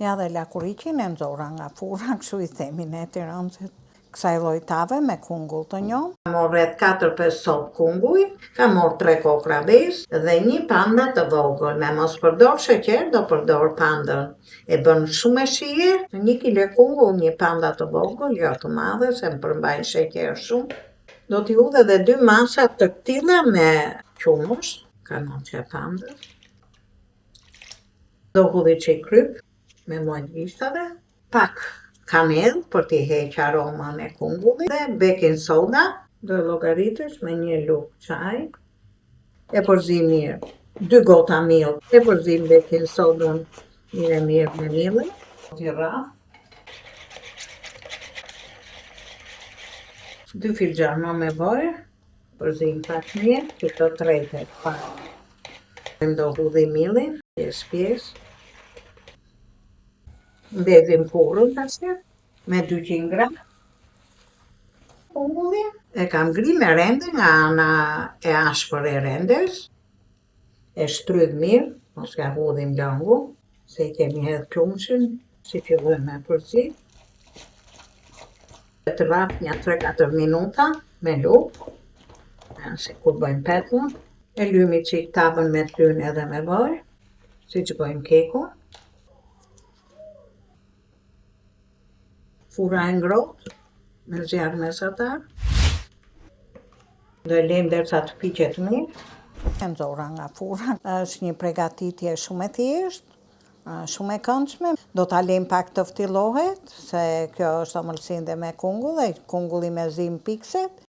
Ja dhe lakuriqin e nxora nga furra, kështu i themi ne Tirancët. Kësaj lloj tave me kungull të njohur. Kam marrë rreth 4-5 cop kunguj, kam marrë 3 kokra ves dhe një panda të vogël. Me mos përdor sheqer, do përdor pandën. E bën shumë e shije, 1 kilo kungull, një panda të vogël, jo të madhe, se më përmbajnë sheqer shumë. Do t'i hudh edhe 2 masa të këtilla me qumësht, kanoqe pandës. Do hudhi çik kryp me muaj gishtave, pak kanell për t'i heq aromën e kungullit dhe baking soda, do e llogaritësh me 1 lugë çaj. E përzi mirë, 2 gota miell, e përzi baking sodën mirë me miellin, t'i rrah. 2 filxhana me vaj, përzim pak mirë, që të tretet pak. Do hudhi miellin, pjesë. Mbedhim kurrën tash me 200 gram. Kungullin e kam ngri me rende nga ana e ashpër e rendes. E shtrydh mirë, mos ja hudhim langu, se i kemi hedh qumshin, si fillojmë me përzi. Të rrah një 3-4 minuta me lugë, si kur bëjmë petllën. E lymi çik tavën me t'lyn edhe me vaj, siç bëjmë kekun. Furra e ngrohtë, me zjarr mesatar. Do e lejmë derisa të piqet mirë. E nxora nga furra, është një përgatitje shumë e thjeshtë, shumë e këndshme. Do ta lejmë pak të ftyllohet, se kjo është amëlsinë dhe me kungull, e kungulli me zim pikset.